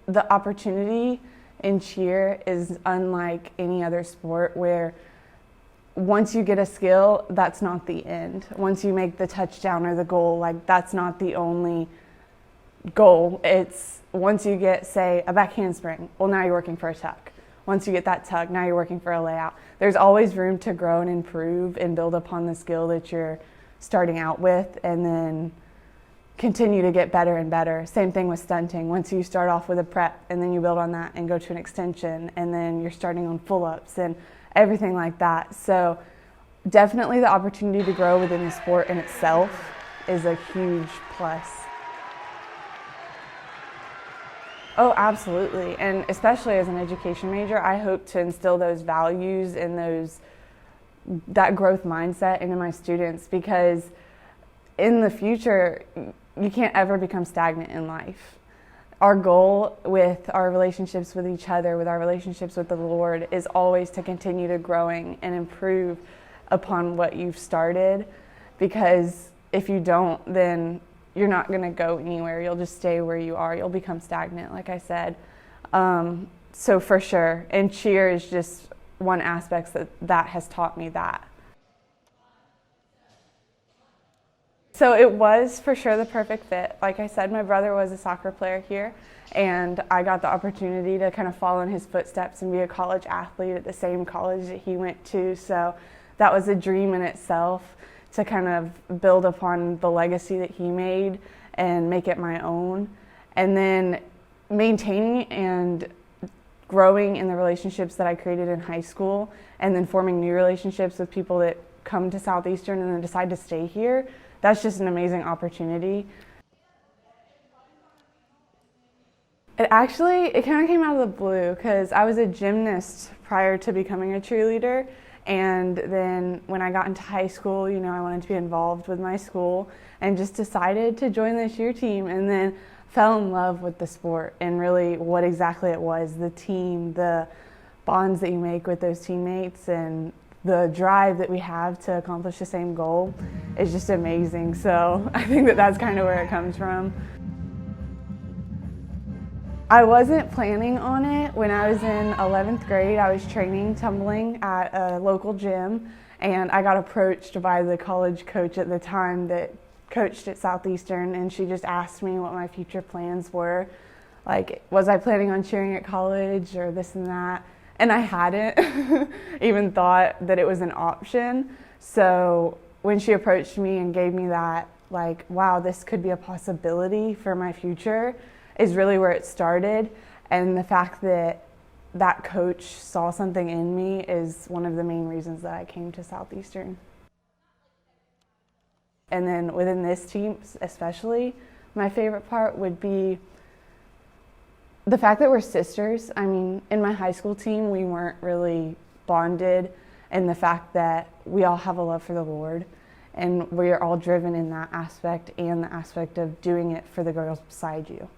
the opportunity in cheer is unlike any other sport, where once you get a skill, that's not the end. Once you make the touchdown or the goal, like that's not the only goal. It's once you get, say, a back handspring, well, now you're working for a tuck. Once you get that tuck, now you're working for a layout. There's always room to grow and improve and build upon the skill that you're starting out with, and then continue to get better and better. Same thing with stunting. Once you start off with a prep and then you build on that and go to an extension, and then you're starting on pull-ups and everything like that. So definitely the opportunity to grow within the sport in itself is a huge plus. Oh, absolutely. And especially as an education major, I hope to instill those values and that growth mindset into my students, because in the future, you can't ever become stagnant in life. Our goal with our relationships with each other, with our relationships with the Lord, is always to continue to growing and improve upon what you've started, because if you don't, then you're not going to go anywhere. You'll just stay where you are. You'll become stagnant, like I said. So for sure. And cheer is just one aspect that has taught me that. So it was for sure the perfect fit. Like I said, my brother was a soccer player here, and I got the opportunity to kind of follow in his footsteps and be a college athlete at the same college that he went to. So that was a dream in itself, to kind of build upon the legacy that he made and make it my own. And then maintaining and growing in the relationships that I created in high school, and then forming new relationships with people that come to Southeastern and then decide to stay here. That's just an amazing opportunity. It kind of came out of the blue, because I was a gymnast prior to becoming a cheerleader. And then when I got into high school, I wanted to be involved with my school, and just decided to join the cheer team, and then fell in love with the sport and really what exactly it was, the team, the bonds that you make with those teammates, and the drive that we have to accomplish the same goal is just amazing. So I think that's kind of where it comes from. I wasn't planning on it. When I was in 11th grade, I was training tumbling at a local gym, and I got approached by the college coach at the time that coached at Southeastern, and she just asked me what my future plans were. Like, was I planning on cheering at college or this and that? And I hadn't even thought that it was an option. So when she approached me and gave me that, like, wow, this could be a possibility for my future, is really where it started. And the fact that that coach saw something in me is one of the main reasons that I came to Southeastern. And then within this team especially, my favorite part would be the fact that we're sisters. I mean, in my high school team, we weren't really bonded, and the fact that we all have a love for the Lord, and we are all driven in that aspect, and the aspect of doing it for the girls beside you.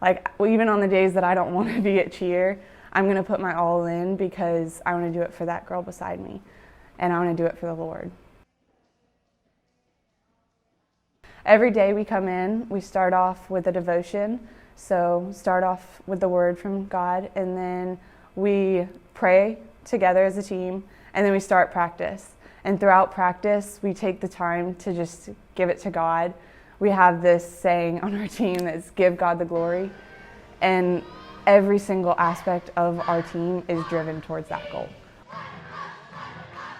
Like, even on the days that I don't want to be at cheer, I'm going to put my all in, because I want to do it for that girl beside me, and I want to do it for the Lord. Every day we come in, we start off with a devotion. So start off with the word from God, and then we pray together as a team, and then we start practice. And throughout practice, we take the time to just give it to God. We have this saying on our team that's "Give God the glory," and every single aspect of our team is driven towards that goal.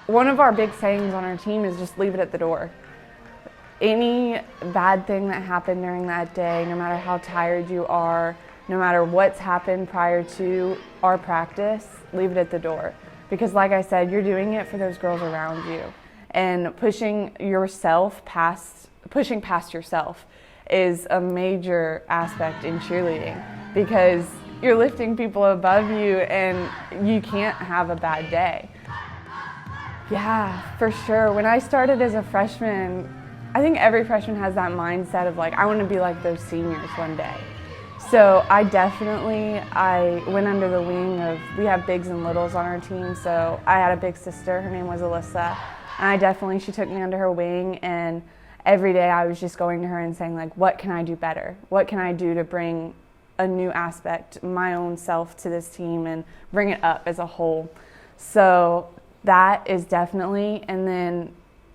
One of our big sayings on our team is just leave it at the door. Any bad thing that happened during that day, no matter how tired you are, no matter what's happened prior to our practice, leave it at the door. Because like I said, you're doing it for those girls around you. And pushing past yourself is a major aspect in cheerleading, because you're lifting people above you and you can't have a bad day. Yeah, for sure. When I started as a freshman, I think every freshman has that mindset of like, I want to be like those seniors one day. So I went under the wing of, we have bigs and littles on our team, so I had a big sister, her name was Alyssa, and she took me under her wing, and every day I was just going to her and saying like, what can I do better? What can I do to bring a new aspect, my own self to this team and bring it up as a whole. So that is definitely, and then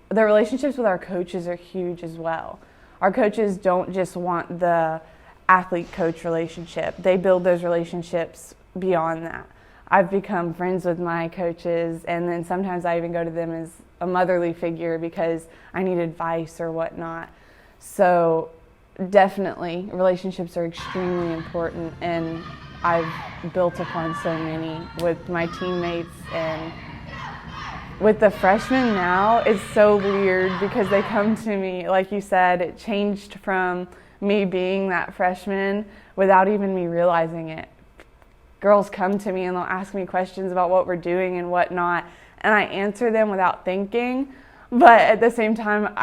the relationships with our coaches are huge as well. Our coaches don't just want the athlete-coach relationship. They build those relationships beyond that. I've become friends with my coaches, and then sometimes I even go to them as a motherly figure because I need advice or whatnot. So definitely, relationships are extremely important, and I've built upon so many with my teammates. And with the freshmen now, it's so weird because they come to me, like you said, it changed from me being that freshman without even me realizing it. Girls come to me and they'll ask me questions about what we're doing and whatnot, and I answer them without thinking, but at the same time,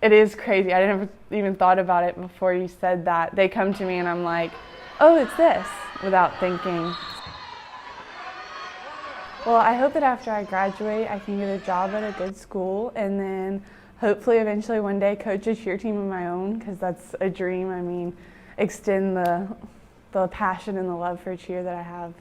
it is crazy. I never even thought about it before you said that. They come to me and I'm like, oh, it's this, without thinking. Well, I hope that after I graduate, I can get a job at a good school and then hopefully eventually one day coach a cheer team of my own, because that's a dream. I mean, extend the passion and the love for cheer that I have.